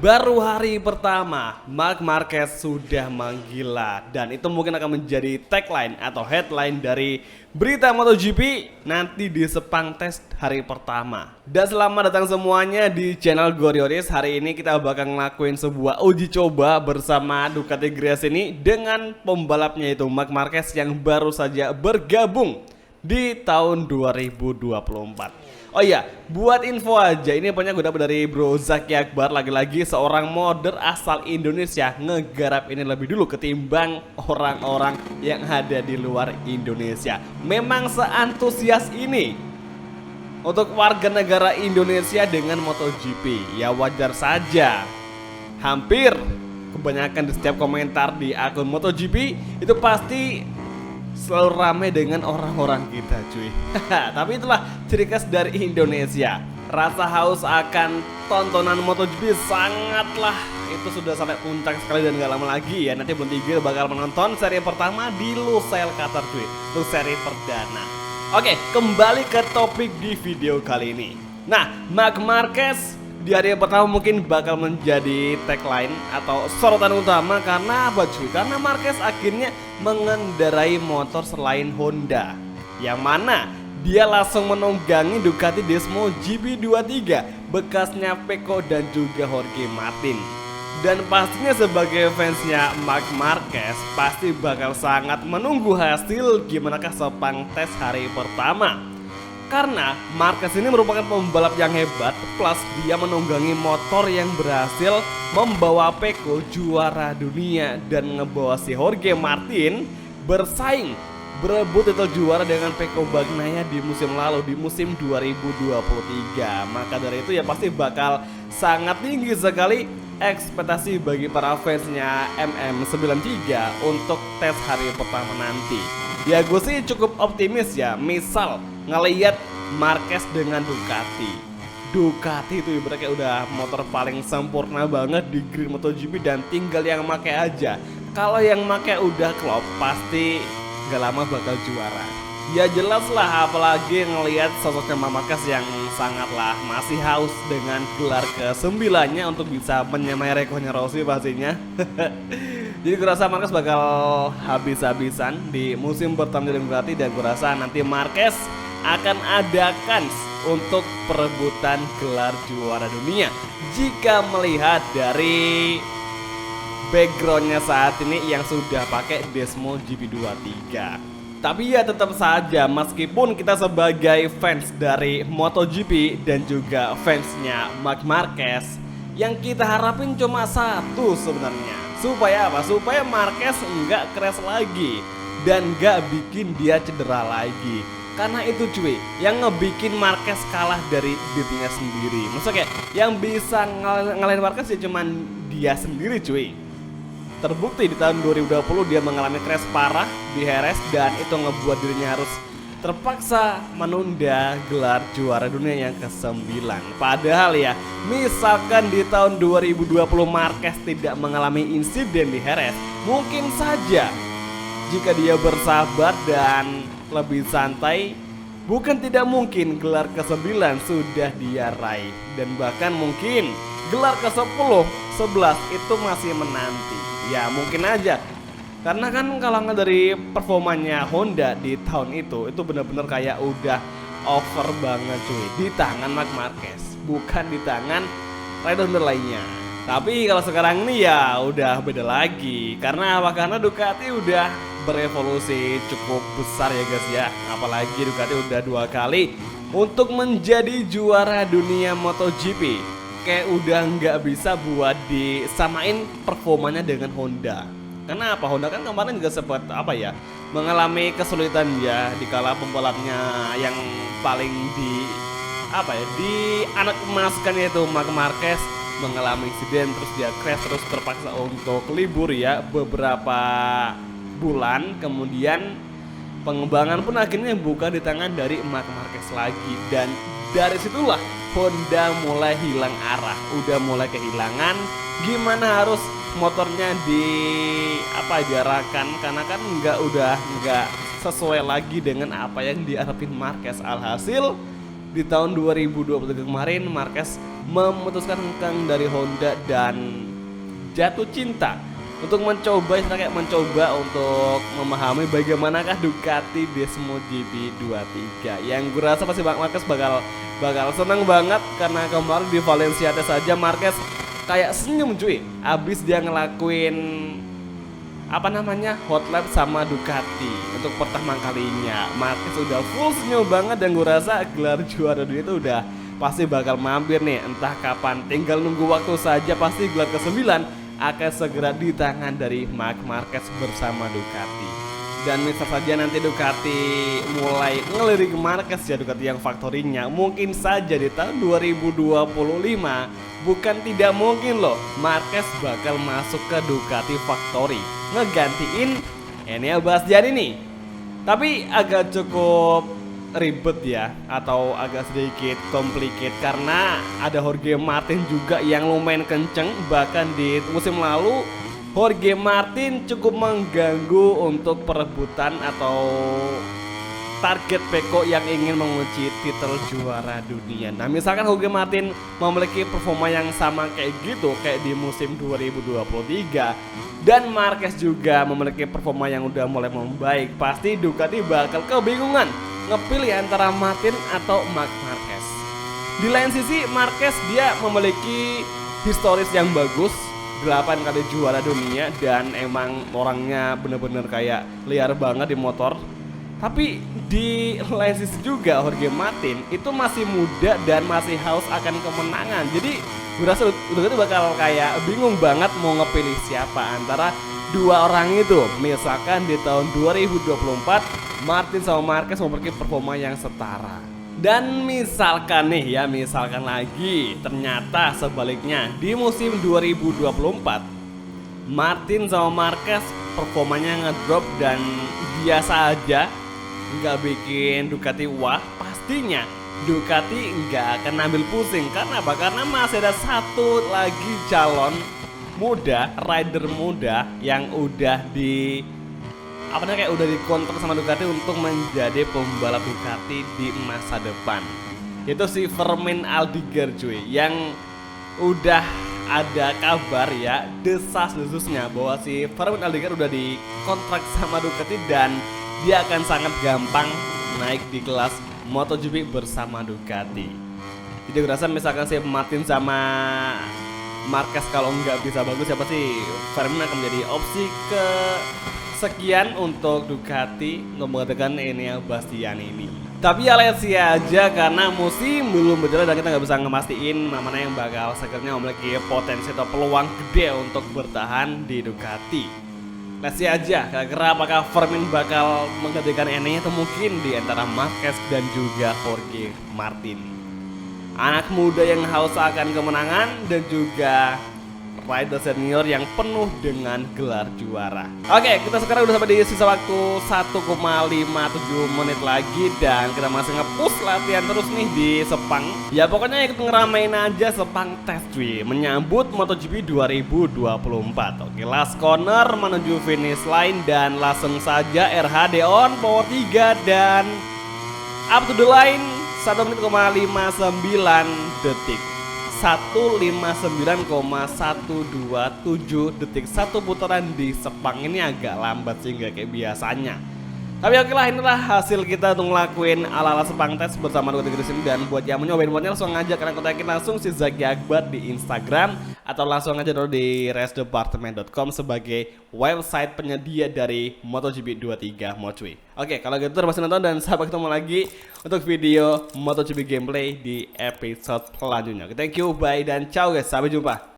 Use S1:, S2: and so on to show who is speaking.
S1: Baru hari pertama, Marc Marquez sudah menggila dan itu mungkin akan menjadi tagline atau headline dari berita MotoGP nanti di Sepang Test hari pertama. Dan selamat datang semuanya di channel Gorioris. Hari ini kita bakal ngelakuin sebuah uji coba bersama Ducati Gresini dengan pembalapnya itu Marc Marquez yang baru saja bergabung di tahun 2024. Oh iya, buat info aja, ini punya gue dapet dari Bro Zaki Akbar. Lagi-lagi seorang modder asal Indonesia ngegarap ini lebih dulu ketimbang orang-orang yang ada di luar Indonesia. Memang seantusias ini untuk warga negara Indonesia dengan MotoGP. Ya wajar saja, hampir kebanyakan di setiap komentar di akun MotoGP itu pasti selalu ramai dengan orang-orang kita cuy. Tapi itulah ciri khas dari Indonesia. Rasa haus akan tontonan MotoGP sangatlah, itu sudah sampai puncak sekali dan gak lama lagi ya. Nanti Bun Tigir bakal menonton seri pertama di Lusail Qatar cuy. Itu seri perdana. Oke, kembali ke topik di video kali ini. Nah, Marc Marquez di hari pertama mungkin bakal menjadi tagline atau sorotan utama. Karena apa cuy? Karena Marquez akhirnya mengendarai motor selain Honda, yang mana dia langsung menunggangi Ducati Desmo GP23 bekasnya Pecco dan juga Jorge Martin. Dan pastinya sebagai fansnya Marc Marquez pasti bakal sangat menunggu hasil gimanakah Sepang Test hari pertama. Karena Marquez ini merupakan pembalap yang hebat, plus dia menunggangi motor yang berhasil membawa Pecco juara dunia dan ngebawa si Jorge Martin bersaing berebut titel juara dengan Pecco Bagnaia di musim lalu, di musim 2023. Maka dari itu ya pasti bakal sangat tinggi sekali ekspektasi bagi para fansnya MM93 untuk tes hari pertama nanti. Ya gue sih cukup optimis ya, misal ngelihat Marquez dengan Ducati itu ibaratnya udah motor paling sempurna banget di grid MotoGP dan tinggal yang make aja. Kalau yang make udah klop pasti gak lama bakal juara. Ya jelas lah, apalagi ngelihat sosoknya Marquez yang sangatlah masih haus dengan gelar ke-9-nya untuk bisa menyamai rekornya Rossi pastinya. Jadi gue rasa Marquez bakal habis-habisan di musim pertama dengan Ducati, dan gue rasa nanti Marquez akan ada kans untuk perebutan gelar juara dunia jika melihat dari backgroundnya saat ini yang sudah pakai Desmo GP23. Tapi ya tetap saja, meskipun kita sebagai fans dari MotoGP dan juga fansnya Marc Marquez, yang kita harapin cuma satu sebenarnya. Supaya apa? Supaya Marquez nggak crash lagi dan nggak bikin dia cedera lagi. Karena itu cuy, yang ngebikin Marquez kalah dari dirinya sendiri. Maksudnya kayak yang bisa ngalahin Marquez ya cuman dia sendiri cuy. Terbukti di tahun 2020 dia mengalami crash parah di Jerez dan itu ngebuat dirinya harus terpaksa menunda gelar juara dunia yang ke-9. Padahal ya, misalkan di tahun 2020 Marquez tidak mengalami insiden di Jerez, mungkin saja jika dia bersabar dan lebih santai, bukan tidak mungkin gelar ke-9 sudah dia raih. Dan bahkan mungkin gelar ke-10, 11 itu masih menanti. Ya mungkin aja, karena kan kalau nggak dari performanya Honda di tahun itu benar-benar kayak udah over banget cuy di tangan Marc Marquez, bukan di tangan rider lainnya. Tapi kalau sekarang ini ya udah beda lagi. Karena apa? Karena Ducati udah berevolusi cukup besar ya guys ya. Apalagi Ducati udah 2 kali untuk menjadi juara dunia MotoGP. Kayak udah nggak bisa buat disamain performanya dengan Honda. Kenapa? Honda kan kemarin juga sempat apa ya, mengalami kesulitan ya dikala pembalapnya yang paling di apa ya, di anak emaskan yaitu Marc Marquez mengalami insiden, terus dia crash, terus terpaksa untuk libur ya beberapa bulan. Kemudian pengembangan pun akhirnya buka di tangan dari Marc Marquez lagi, dan dari situlah Honda mulai hilang arah, udah mulai kehilangan gimana harus motornya diarahkan, karena kan udah nggak sesuai lagi dengan apa yang diharapin Marquez. Alhasil di tahun 2023 kemarin Marquez memutuskan hengkang dari Honda dan jatuh cinta untuk mencoba untuk memahami bagaimanakah Ducati Desmo GP23. Yang gue rasa pasti Marquez bakal senang banget karena kemarin di Valencia Test saja Marquez kayak senyum cuy abis dia ngelakuin hot lap sama Ducati untuk pertama kalinya. Marquez udah full senyum banget dan gue rasa gelar juara dunia itu udah pasti bakal mampir nih, entah kapan, tinggal nunggu waktu saja. Pasti gelar ke-9 akan segera di tangan dari Marc Marquez bersama Ducati. Dan misal saja nanti Ducati mulai ngelirik Marquez ya, Ducati yang faktorinya, mungkin saja di tahun 2025 bukan tidak mungkin loh Marquez bakal masuk ke Ducati Factory ngegantiin Enea Bastianini nih. Tapi agak cukup ribet ya, atau agak sedikit complicated karena ada Jorge Martin juga yang lumayan kenceng. Bahkan di musim lalu Jorge Martin cukup mengganggu untuk perebutan atau target Pecco yang ingin mengunci titel juara dunia. Nah misalkan Jorge Martin memiliki performa yang sama kayak gitu kayak di musim 2023 dan Marquez juga memiliki performa yang udah mulai membaik, pasti Ducati bakal kebingungan ngepilih antara Martin atau Marc Marquez. Di lain sisi Marquez dia memiliki historis yang bagus, 8 kali juara dunia dan emang orangnya bener-bener kayak liar banget di motor. Tapi di lain sisi juga Jorge Martin itu masih muda dan masih haus akan kemenangan. Jadi gue rasa udah bakal kayak bingung banget mau ngepilih siapa antara dua orang itu. Misalkan di tahun 2024 Martin sama Marquez memiliki performa yang setara. Dan misalkan nih ya, misalkan lagi ternyata sebaliknya di musim 2024 Martin sama Marquez performanya ngedrop dan biasa aja, nggak bikin Ducati wah, pastinya Ducati nggak akan ambil pusing. Karena apa? Karena masih ada satu lagi calon muda, rider muda yang udah udah dikontrak sama Ducati untuk menjadi pembalap Ducati di masa depan. Itu si Fermin Aldiger cuy, yang udah ada kabar ya, desas-desusnya bahwa si Fermin Aldiger udah dikontrak sama Ducati dan dia akan sangat gampang naik di kelas MotoGP bersama Ducati. Jadi gue rasa misalkan si Martin sama Marquez kalau nggak bisa bagus ya pasti Fermin akan menjadi opsi ke sekian untuk Ducati untuk mengatakan Enea Bastianini. Tapi ya let's see aja karena musim belum berjalan dan kita nggak bisa ngemastiin mana yang bakal sebenarnya memiliki potensi atau peluang gede untuk bertahan di Ducati. Let's see aja kira-kira apakah Fermin bakal menggantikan Enea atau mungkin di antara Marquez dan juga Jorge Martin. Anak muda yang haus akan kemenangan dan juga rider senior yang penuh dengan gelar juara. Oke, kita sekarang udah sampai di sisa waktu 1,57 menit lagi dan kita masih nge-push latihan terus nih di Sepang. Ya pokoknya ikut ngeramein aja Sepang Test cuy, menyambut MotoGP 2024. Oke, last corner menuju finish line dan langsung saja RHD on power 3 dan up to the line 1 menit 59 detik. 1:59,127 detik satu putaran di Sepang. Ini agak lambat sih, nggak kayak biasanya. Tapi oke lah, inilah hasil kita untuk ngelakuin ala-ala Sepang Test bersama Ducati Gresini. Dan buat yang mau nyobain buatnya langsung aja kalian kontakin langsung si Zaki Akbar di Instagram atau langsung aja dulu di racedepartment.com sebagai website penyedia dari MotoGP 23 Mocuy. Oke, kalau gitu terima kasih nonton dan sampai ketemu lagi untuk video MotoGP gameplay di episode selanjutnya. Thank you, bye dan ciao guys, sampai jumpa.